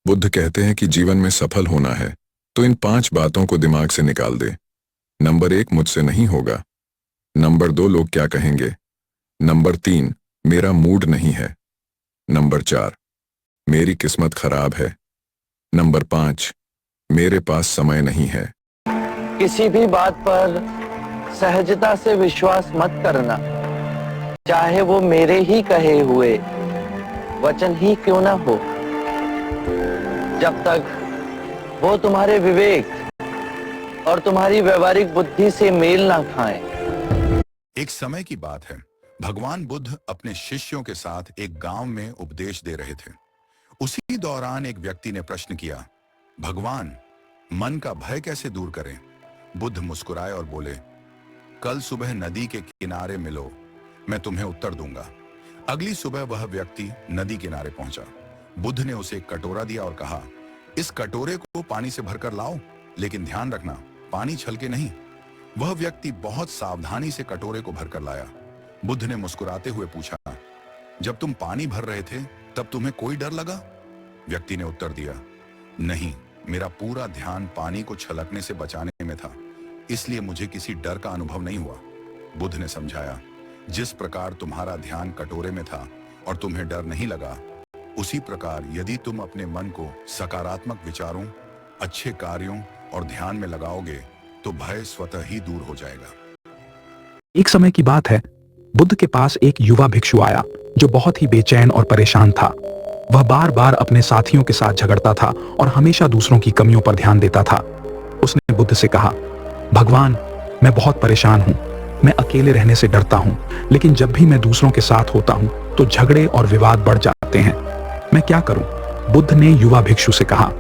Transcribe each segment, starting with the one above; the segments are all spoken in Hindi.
बुद्ध कहते हैं कि जीवन में सफल होना है तो इन 5 बातों को दिमाग से निकाल दे। नंबर 1, मुझसे नहीं होगा। नंबर 2, लोग क्या कहेंगे। नंबर 3, मेरा मूड नहीं है। नंबर 4, मेरी किस्मत खराब है। नंबर 5, मेरे पास समय नहीं है। किसी भी बात पर सहजता से विश्वास मत करना, चाहे वो मेरे ही कहे हुए वचन ही क्यों ना हो, जब तक वो तुम्हारे विवेक और तुम्हारी व्यवहारिक बुद्धि से मेल ना खाएं। एक समय की बात है, भगवान बुद्ध अपने शिष्यों के साथ एक गांव में उपदेश दे रहे थे। उसी दौरान एक व्यक्ति ने प्रश्न किया, भगवान, मन का भय कैसे दूर करें? बुद्ध मुस्कुराए और बोले, कल सुबह नदी के किनारे मिलो, मैं तुम्हें उत्तर दूंगा। अगली सुबह वह व्यक्ति नदी किनारे पहुंचा। बुद्ध ने उसे एक कटोरा दिया और कहा, इस कटोरे को पानी से भरकर लाओ, लेकिन ध्यान रखना, पानी छलके नहीं। वह व्यक्ति बहुत सावधानी से कटोरे को भरकर लाया। बुद्ध ने मुस्कुराते हुए पूछा, जब तुम पानी भर रहे थे तब तुम्हें कोई डर लगा? व्यक्ति ने उत्तर दिया, नहीं, मेरा पूरा ध्यान पानी को छलकने से बचाने में था, इसलिए मुझे किसी डर का अनुभव नहीं हुआ। बुद्ध ने समझाया, जिस प्रकार तुम्हारा ध्यान कटोरे में था और तुम्हें डर नहीं लगा, उसी प्रकार यदि तुम अपने मन को सकारात्मक विचारों, अच्छे कार्यों और ध्यान में लगाओगे तो भय स्वतः ही दूर हो जाएगा। एक समय की बात है, बुद्ध के पास एक युवा भिक्षु आया जो बहुत ही बेचैन और परेशान था। वह बार बार अपने साथियों के साथ झगड़ता था और हमेशा दूसरों की कमियों पर ध्यान देता था। उसने बुद्ध से कहा, भगवान, मैं बहुत परेशान हूं। मैं अकेले रहने से डरता हूं, लेकिन जब भी मैं दूसरों के साथ होता हूं तो झगड़े और विवाद बढ़ जाते हैं। मैं क्या करूं? बुद्ध ने युवा भिक्षु से कहा,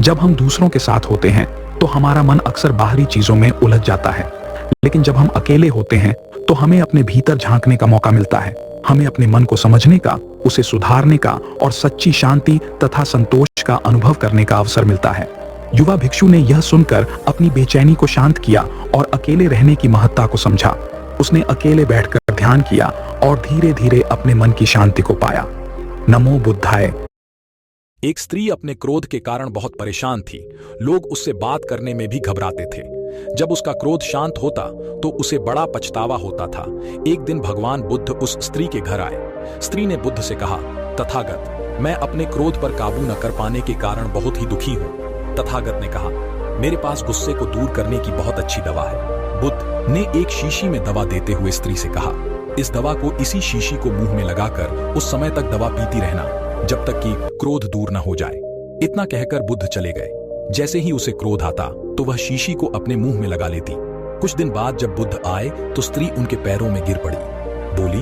जब हम दूसरों के साथ होते हैं तो हमारा मन अक्सर बाहरी चीजों में उलझ जाता है, लेकिन जब हम अकेले होते हैं तो हमें अपने भीतर झांकने का मौका मिलता है। हमें अपने मन को समझने का, उसे सुधारने का और सच्ची शांति तथा संतोष का अनुभव करने का अवसर मिलता है। युवा भिक्षु ने यह सुनकर अपनी बेचैनी को शांत किया और अकेले रहने की महत्ता को समझा। उसने अकेले बैठकर ध्यान किया और धीरे धीरे अपने मन की शांति को पाया। नमो बुद्धाय। एक स्त्री अपने क्रोध के कारण बहुत परेशान थी। लोग उससे बात करने में भी घबराते थे। जब उसका क्रोध शांत होता तो उसे बड़ा पछतावा होता था। एक दिन भगवान बुद्ध उस स्त्री के घर आए। स्त्री ने बुद्ध से कहा, तथागत, मैं अपने क्रोध पर काबू न कर पाने के कारण बहुत ही दुखी हूँ। तथागत ने कहा, मेरे पास गुस्से को दूर करने की बहुत अच्छी दवा है। बुद्ध ने एक शीशी में दवा देते हुए स्त्री से कहा, इस दवा को इसी शीशी को मुंह में लगाकर उस समय तक दवा पीती रहना जब तक कि क्रोध दूर न हो जाए। इतना कहकर बुद्ध चले गए। जैसे ही उसे क्रोध आता तो वह शीशी को अपने मुंह में लगा लेती। कुछ दिन बाद जब बुद्ध आए तो स्त्री उनके पैरों में गिर पड़ी। बोली,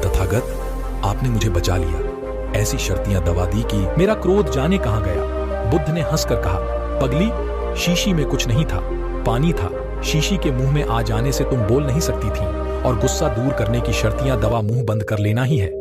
तथागत, आपने मुझे बचा लिया। ऐसी शर्तियां दवा दी कि मेरा क्रोध जाने कहां गया। बुद्ध ने हंसकर कहा, पगली, शीशी में कुछ नहीं था, पानी था। शीशी के मुंह में आ जाने से तुम बोल नहीं सकती थी, और गुस्सा दूर करने की शर्तियां दवा मुंह बंद कर लेना ही है।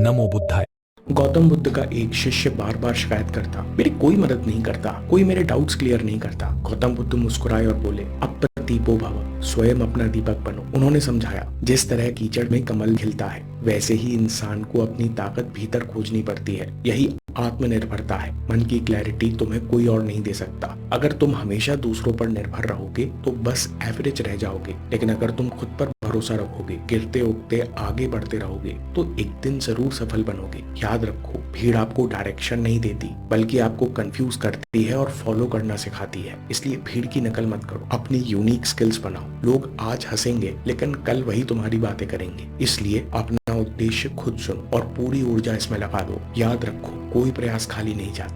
नमो बुद्धाय। गौतम बुद्ध का एक शिष्य बार बार शिकायत करता, मेरी कोई मदद नहीं करता, कोई मेरे डाउट्स क्लियर नहीं करता। गौतम बुद्ध मुस्कुराए और बोले, अब दीपो भव, स्वयं अपना दीपक बनो। उन्होंने समझाया, जिस तरह कीचड़ में कमल खिलता है, वैसे ही इंसान को अपनी ताकत भीतर खोजनी पड़ती है। यही आत्मनिर्भरता है। मन की क्लैरिटी तुम्हें कोई और नहीं दे सकता। अगर तुम हमेशा दूसरों पर निर्भर रहोगे तो बस एवरेज रह जाओगे, लेकिन अगर तुम खुद पर भरोसा रखोगे, गिरते उगते आगे बढ़ते रहोगे, तो एक दिन जरूर सफल बनोगे। याद रखो, भीड़ आपको डायरेक्शन नहीं देती, बल्कि आपको कंफ्यूज करती है और फॉलो करना सिखाती है। इसलिए भीड़ की नकल मत करो, अपनी यूनिक स्किल्स बनाओ। लोग आज हंसेंगे, लेकिन कल वही तुम्हारी बातें करेंगे। इसलिए अपना उद्देश्य खुद चुनो और पूरी ऊर्जा इसमें लगा दो। याद रखो, कोई प्रयास खाली नहीं जाता।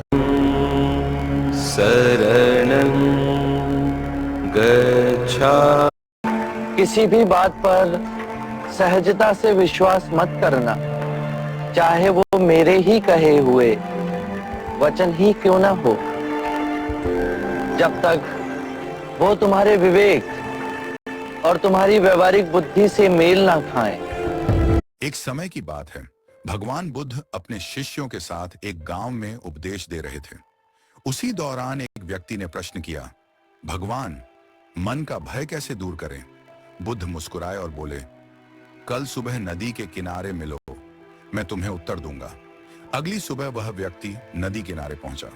शरणं गच्छा। किसी भी बात पर सहजता से विश्वास मत करना, चाहे वो मेरे ही कहे हुए वचन ही क्यों ना हो, जब तक वो तुम्हारे विवेक और तुम्हारी व्यवहारिक बुद्धि से मेल ना खाएं। एक समय की बात है, भगवान बुद्ध अपने शिष्यों के साथ एक गांव में उपदेश दे रहे थे। उसी दौरान एक व्यक्ति ने प्रश्न किया, भगवान, मन का भय कैसे दूर करें? बुद्ध मुस्कुराए और बोले, कल सुबह नदी के किनारे मिलो, मैं तुम्हें उत्तर दूंगा। अगली सुबह वह व्यक्ति नदी किनारे पहुंचा।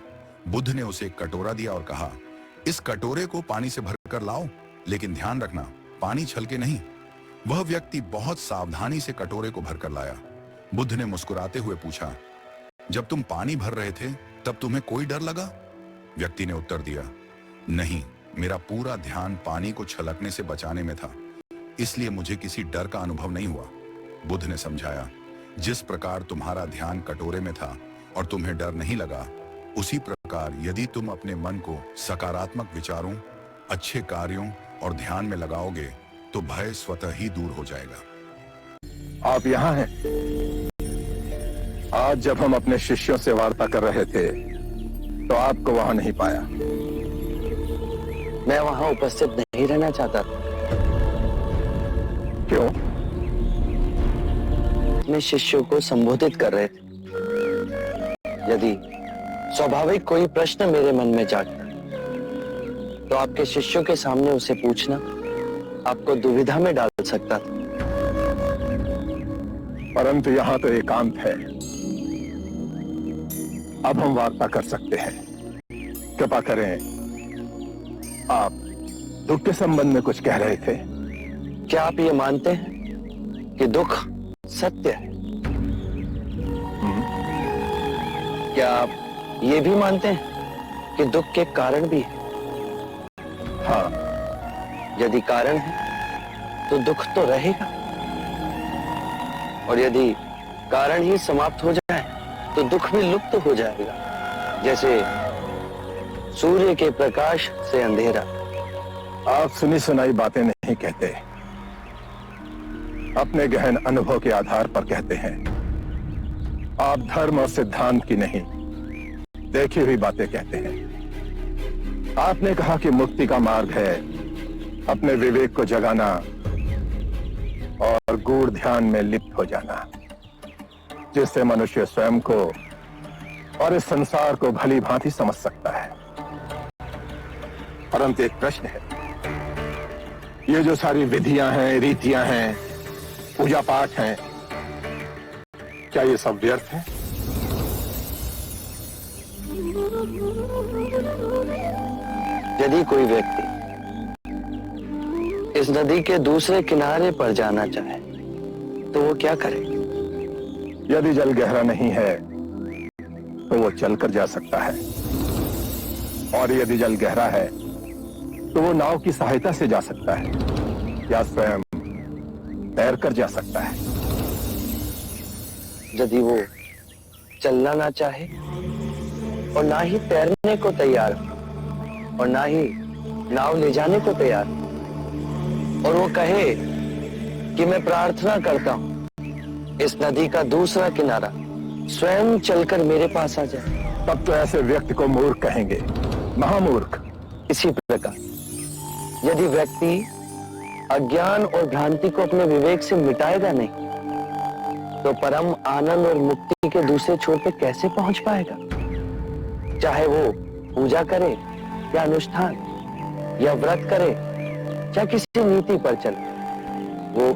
बुद्ध ने उसे एक कटोरा दिया और कहा, इस कटोरे को पानी से भरकर लाओ, लेकिन ध्यान रखना पानी छलके नहीं। वह व्यक्ति बहुत सावधानी से कटोरे को भरकर लाया। बुद्ध ने मुस्कुराते हुए पूछा, जब तुम पानी भर रहे थे तब तुम्हें कोई डर लगा? व्यक्ति ने उत्तर दिया, नहीं, मेरा पूरा ध्यान पानी को छलकने से बचाने में था, इसलिए मुझे किसी डर का अनुभव नहीं हुआ। बुद्ध ने समझाया, जिस प्रकार तुम्हारा ध्यान कटोरे में था और तुम्हें डर नहीं लगा, उसी प्रकार यदि तुम अपने मन को सकारात्मक विचारों, अच्छे कार्यों और ध्यान में लगाओगे तो भय स्वतः ही दूर हो जाएगा। आप यहाँ हैं। आज जब हम अपने शिष्यों से वार्ता कर रहे थे तो आपको वहां नहीं पाया। मैं वहां उपस्थित नहीं रहना चाहता था। क्यों? अपने शिष्यों को संबोधित कर रहे थे। यदि स्वाभाविक कोई प्रश्न मेरे मन में जागता तो आपके शिष्यों के सामने उसे पूछना आपको दुविधा में डाल सकता था। परंतु यहाँ तो एकांत है। अब हम वार्ता कर सकते हैं। कृपा करें, आप दुख के संबंध में कुछ कह रहे थे। क्या आप ये मानते हैं कि दुख सत्य है? क्या आप ये भी मानते हैं कि दुख के कारण भी है? हाँ। यदि कारण है तो दुख तो रहेगा, और यदि कारण ही समाप्त हो जाए तो दुख भी लुप्त हो जाएगा। जैसे सूर्य के प्रकाश से अंधेरा। आप सुनी सुनाई बातें नहीं कहते, अपने गहन अनुभव के आधार पर कहते हैं। आप धर्म और सिद्धांत की नहीं, देखी हुई बातें कहते हैं। आपने कहा कि मुक्ति का मार्ग है अपने विवेक को जगाना और गूढ़ ध्यान में लिप्त हो जाना, जिससे मनुष्य स्वयं को और इस संसार को भली भांति समझ सकता है। परंतु एक प्रश्न है, ये जो सारी विधियां हैं, रीतियां हैं, पूजा पाठ हैं, क्या ये सब व्यर्थ है? यदि कोई व्यक्ति इस नदी के दूसरे किनारे पर जाना चाहे तो वो क्या करे? यदि जल गहरा नहीं है तो वो चलकर जा सकता है, और यदि जल गहरा है तो वो नाव की सहायता से जा सकता है या स्वयं तैरकर जा सकता है। यदि वो चलना ना चाहे और ना ही तैरने को तैयार हो और ना ही नाव ले जाने को तैयार हो, और वो कहे कि मैं प्रार्थना करता हूं इस नदी का दूसरा किनारा स्वयं चलकर मेरे पास आ जाए, तब तो ऐसे व्यक्ति को मूर्ख कहेंगे, महामूर्ख। इसी प्रकार यदि व्यक्ति अज्ञान और भ्रांति को अपने विवेक से मिटाएगा नहीं तो परम आनंद और मुक्ति के दूसरे छोर पे कैसे पहुंच पाएगा? चाहे वो पूजा करे या अनुष्ठान या व्रत करे या किसी नीति पर चले, वो